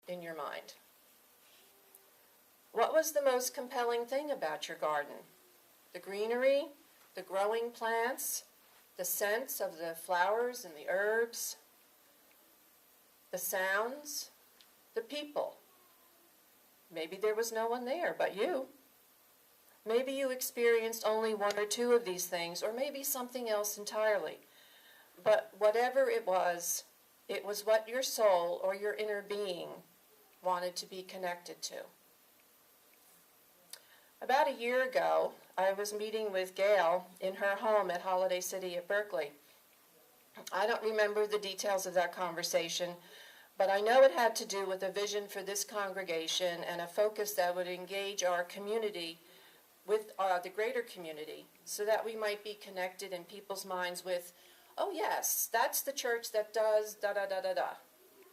in your mind? What was the most compelling thing about your garden? The greenery, the growing plants, the scents of the flowers and the herbs, the sounds, the people. Maybe there was no one there but you. Maybe you experienced only one or two of these things, or maybe something else entirely. But whatever it was what your soul or your inner being wanted to be connected to. About a year ago, I was meeting with Gail in her home at Holiday City at Berkeley. I don't remember the details of that conversation, but I know it had to do with a vision for this congregation and a focus that would engage our community with the greater community so that we might be connected in people's minds with, oh yes, that's the church that does da-da-da-da-da,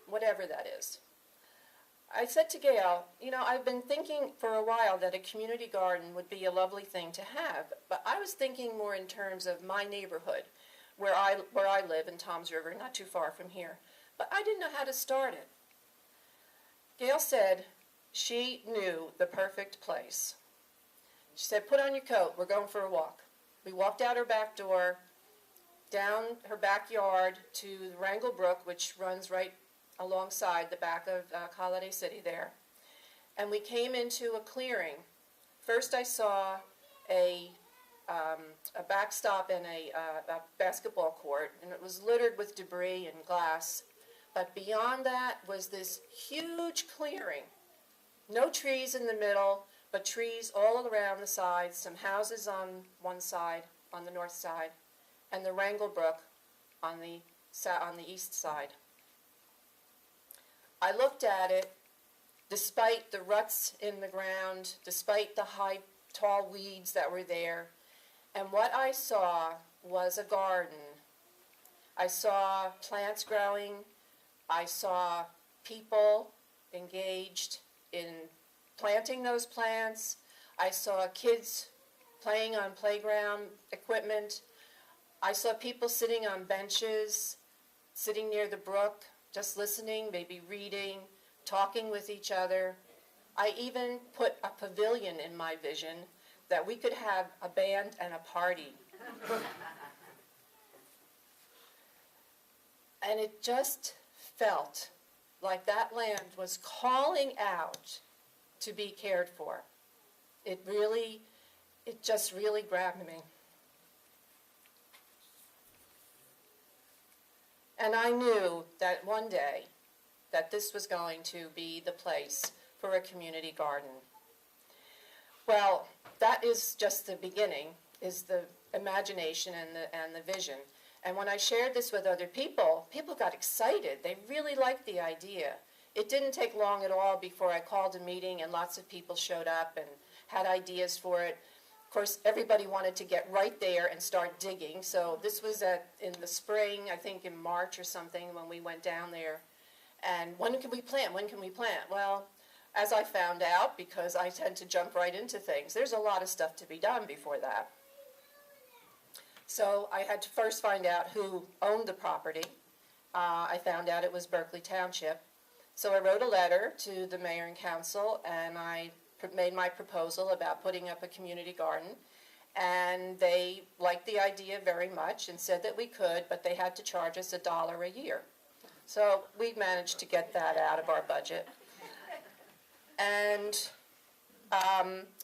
whatever that is. I said to Gail, you know, I've been thinking for a while that a community garden would be a lovely thing to have, but I was thinking more in terms of my neighborhood, where I live in Toms River, not too far from here. But I didn't know how to start it. Gail said she knew the perfect place. She said, put on your coat, we're going for a walk. We walked out her back door, down her backyard to the Wranglebrook, which runs right alongside the back of Holiday City there. And we came into a clearing. First I saw a backstop and a basketball court, and it was littered with debris and glass. But beyond that was this huge clearing. No trees in the middle, but trees all around the sides, some houses on one side, on the north side, and the Wranglebrook on the east side. I looked at it, despite the ruts in the ground, despite the high, tall weeds that were there, and what I saw was a garden. I saw plants growing. I saw people engaged in planting those plants. I saw kids playing on playground equipment. I saw people sitting on benches, sitting near the brook, just listening, maybe reading, talking with each other. I even put a pavilion in my vision that we could have a band and a party. And it just felt like that land was calling out to be cared for. It just really grabbed me. And I knew that one day that this was going to be the place for a community garden. Well, that is just the beginning, is the imagination and the vision. And when I shared this with other people, people got excited. They really liked the idea. It didn't take long at all before I called a meeting and lots of people showed up and had ideas for it. Of course, everybody wanted to get right there and start digging. So this was in the spring, I think in March or something, when we went down there. And when can we plant? When can we plant? Well, as I found out, because I tend to jump right into things, there's a lot of stuff to be done before that. So I had to first find out who owned the property. I found out it was Berkeley Township. So I wrote a letter to the mayor and council, and I made my proposal about putting up a community garden. And they liked the idea very much and said that we could, but they had to charge us $1 a year. So we managed to get that out of our budget. And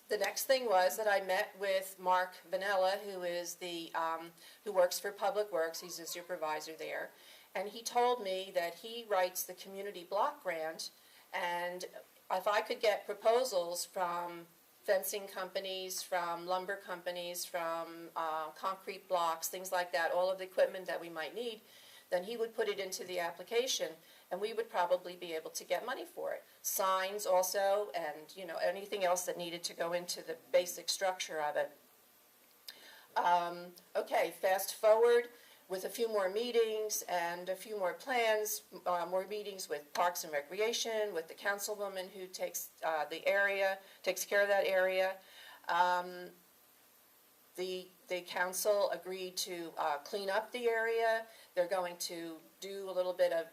the next thing was that I met with Mark Vanella, who works for Public Works. He's a supervisor there. And he told me that he writes the community block grant, and if I could get proposals from fencing companies, from lumber companies, from concrete blocks, things like that, all of the equipment that we might need, then he would put it into the application, and we would probably be able to get money for it. Signs also, and anything else that needed to go into the basic structure of it. Okay, fast forward with a few more meetings and a few more plans, more meetings with Parks and Recreation, with the councilwoman who takes takes care of that area. The council agreed to clean up the area. They're going to do a little bit of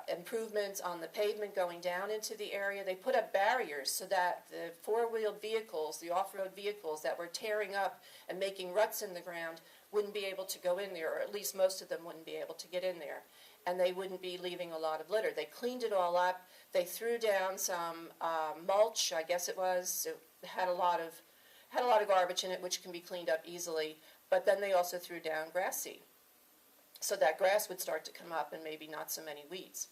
improvements on the pavement going down into the area. They put up barriers so that the four-wheeled vehicles, the off-road vehicles that were tearing up and making ruts in the ground wouldn't be able to go in there, or at least most of them wouldn't be able to get in there. And they wouldn't be leaving a lot of litter. They cleaned it all up. They threw down some mulch, I guess it was. It had a lot of garbage in it, which can be cleaned up easily. But then they also threw down grass seed, so that grass would start to come up and maybe not so many weeds.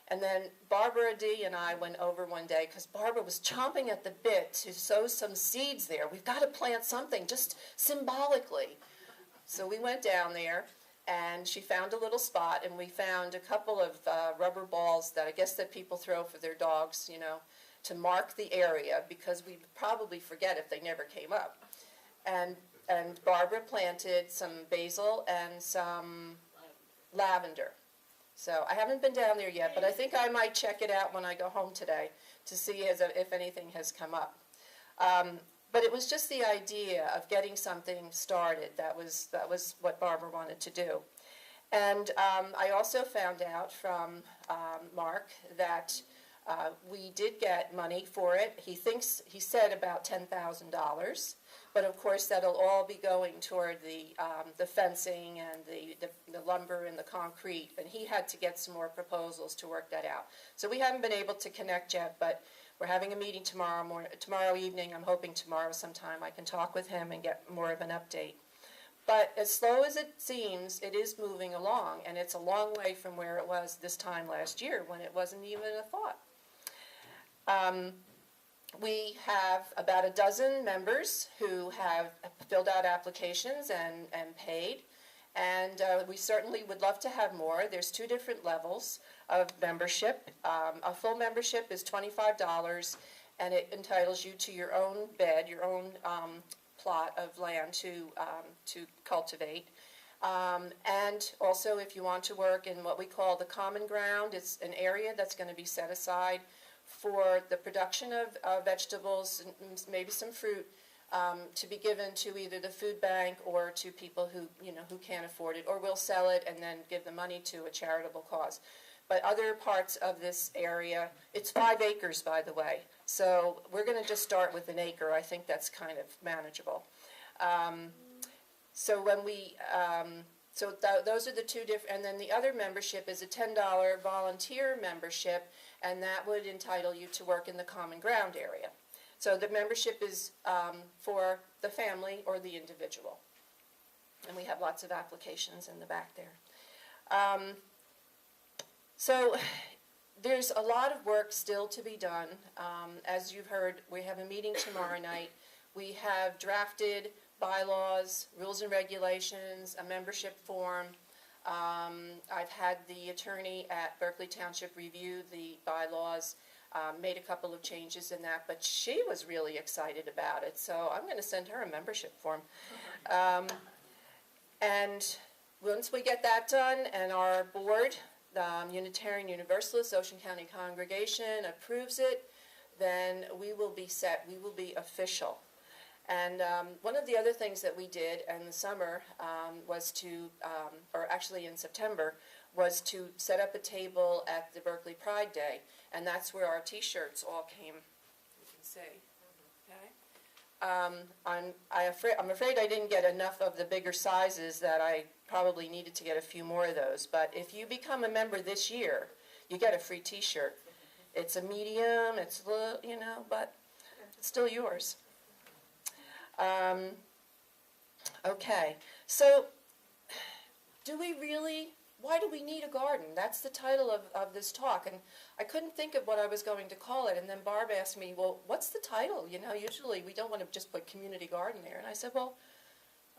And then Barbara D. and I went over one day because Barbara was chomping at the bit to sow some seeds there. We've got to plant something, just symbolically. So we went down there, and she found a little spot, and we found a couple of rubber balls that I guess that people throw for their dogs, you know, to mark the area, because we'd probably forget if they never came up. And Barbara planted some basil and some lavender. So I haven't been down there yet, but I think I might check it out when I go home today to see if anything has come up. But it was just the idea of getting something started. That was what Barbara wanted to do. And I also found out from Mark that we did get money for it. He said about $10,000. But of course, that'll all be going toward the fencing and the lumber and the concrete. And he had to get some more proposals to work that out. So we haven't been able to connect yet, but we're having a meeting tomorrow evening. I'm hoping tomorrow sometime I can talk with him and get more of an update. But as slow as it seems, it is moving along, and it's a long way from where it was this time last year when it wasn't even a thought. We have about a dozen members who have filled out applications and paid, and we certainly would love to have more. There's two different levels of membership. A full membership is $25, and it entitles you to your own bed, your own plot of land to cultivate. And also, if you want to work in what we call the common ground, it's an area that's going to be set aside for the production of vegetables and maybe some fruit to be given to either the food bank or to people who can't afford it, or will sell it and then give the money to a charitable cause. But other parts of this area, it's 5 acres, by the way. So we're going to just start with an acre. I think that's kind of manageable. So when we those are the two different, and then the other membership is a $10 volunteer membership, and that would entitle you to work in the common ground area. So the membership is for the family or the individual. And we have lots of applications in the back there. So there's a lot of work still to be done. As you've heard, we have a meeting tomorrow night. We have drafted bylaws, rules and regulations, a membership form. I've had the attorney at Berkeley Township review the bylaws, made a couple of changes in that, but she was really excited about it, so I'm going to send her a membership form. And once we get that done and our board, the Unitarian Universalist Ocean County Congregation, approves it, then we will be set, we will be official. And one of the other things that we did in the summer was to, or actually in September, was to set up a table at the Berkeley Pride Day, and that's where our T-shirts all came. You can see. Okay. I'm afraid I didn't get enough of the bigger sizes that I probably needed to get a few more of those. But if you become a member this year, you get a free T-shirt. It's a medium. It's but it's still yours. Okay, so why do we need a garden? That's the title of this talk, and I couldn't think of what I was going to call it, and then Barb asked me, well, what's the title? Usually we don't want to just put community garden there, and I said, well,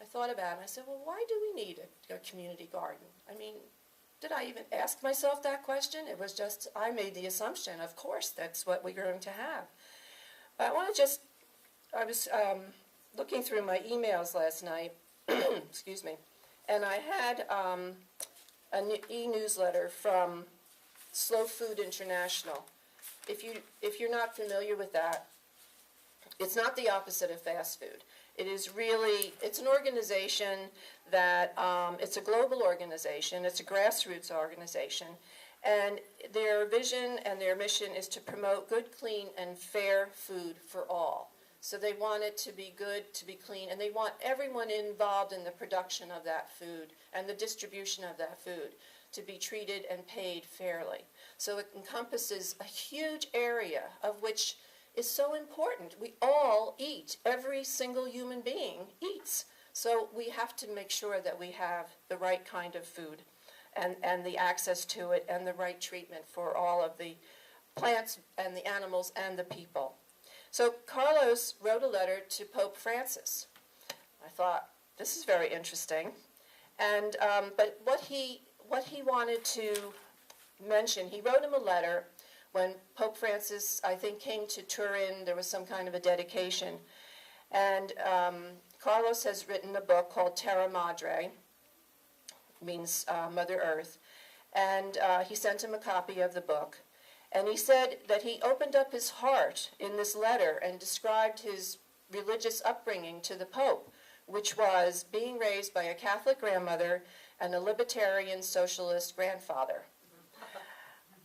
I thought about it, and I said, well, why do we need a community garden? I mean, did I even ask myself that question? It was just, I made the assumption, of course, that's what we're going to have. But I was looking through my emails last night, excuse me, and I had an e-newsletter from Slow Food International. If you're not familiar with that, it's not the opposite of fast food. It's an organization that, it's a global organization, it's a grassroots organization, And their vision and their mission is to promote good, clean, and fair food for all. So they want it to be good, to be clean, and they want everyone involved in the production of that food and the distribution of that food to be treated and paid fairly. So it encompasses a huge area of which is so important. We all eat. Every single human being eats. So we have to make sure that we have the right kind of food and the access to it and the right treatment for all of the plants and the animals and the people. So Carlos wrote a letter to Pope Francis. I thought, this is very interesting. And but what he wanted to mention, he wrote him a letter when Pope Francis, I think, came to Turin. There was some kind of a dedication. And Carlos has written a book called Terra Madre, means Mother Earth. And he sent him a copy of the book. And he said that he opened up his heart in this letter and described his religious upbringing to the Pope, which was being raised by a Catholic grandmother and a libertarian socialist grandfather.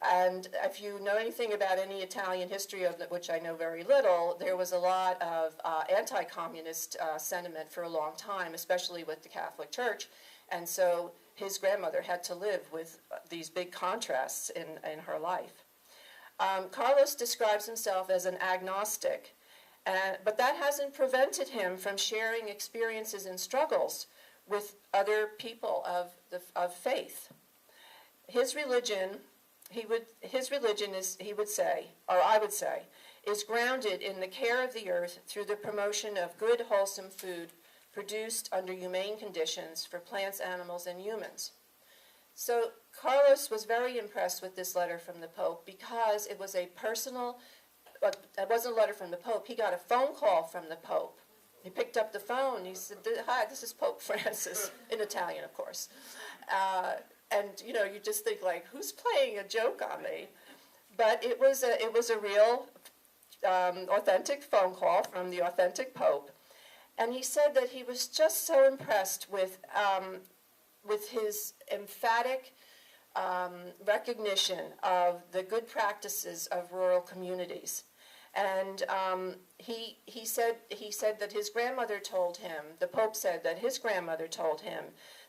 And if you know anything about any Italian history, of which I know very little, there was a lot of anti-communist sentiment for a long time, especially with the Catholic Church. And so his grandmother had to live with these big contrasts in her life. Carlos describes himself as an agnostic, but that hasn't prevented him from sharing experiences and struggles with other people of faith. His religion, he would say, or I would say, is grounded in the care of the earth through the promotion of good, wholesome food produced under humane conditions for plants, animals, and humans. So Carlos was very impressed with this letter from the Pope because it was a personal, it wasn't a letter from the Pope, he got a phone call from the Pope. He picked up the phone, he said, "Hi, this is Pope Francis," in Italian, of course. And you know, you just think like, who's playing a joke on me? But it was a real authentic phone call from the authentic Pope. And he said that he was just so impressed with his emphatic recognition of the good practices of rural communities. And he said that his grandmother told him, the Pope said that his grandmother told him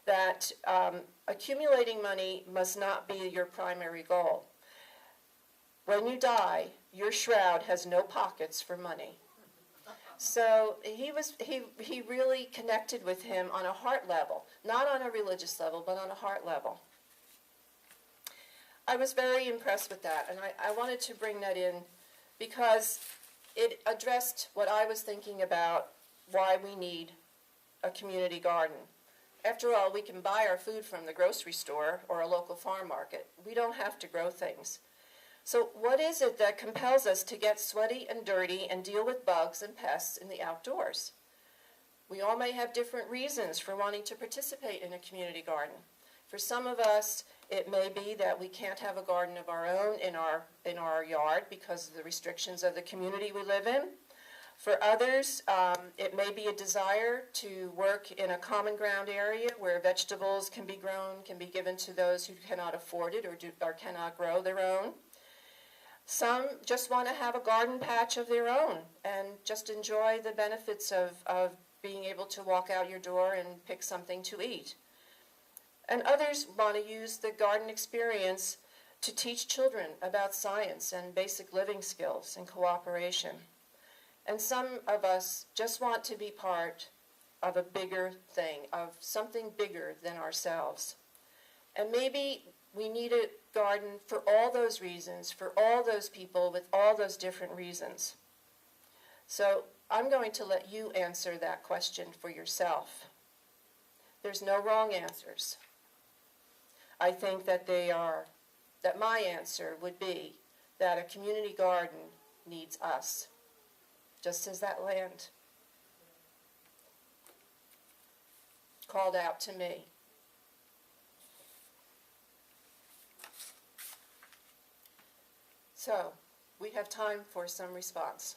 that accumulating money must not be your primary goal. When you die, your shroud has no pockets for money. So he really connected with him on a heart level, not on a religious level, but on a heart level. I was very impressed with that, and I wanted to bring that in because it addressed what I was thinking about, why we need a community garden. After all, we can buy our food from the grocery store or a local farm market. We don't have to grow things. So what is it that compels us to get sweaty and dirty and deal with bugs and pests in the outdoors? We all may have different reasons for wanting to participate in a community garden. For some of us, it may be that we can't have a garden of our own in our yard because of the restrictions of the community we live in. For others, it may be a desire to work in a common ground area where vegetables can be grown, can be given to those who cannot afford it or cannot grow their own. Some just want to have a garden patch of their own and just enjoy the benefits of being able to walk out your door and pick something to eat. And others want to use the garden experience to teach children about science and basic living skills and cooperation. And some of us just want to be part of a bigger thing, of something bigger than ourselves. And maybe we need a garden for all those reasons, for all those people with all those different reasons. So I'm going to let you answer that question for yourself. There's no wrong answers. I think that my answer would be that a community garden needs us, just as that land called out to me. So, we have time for some response.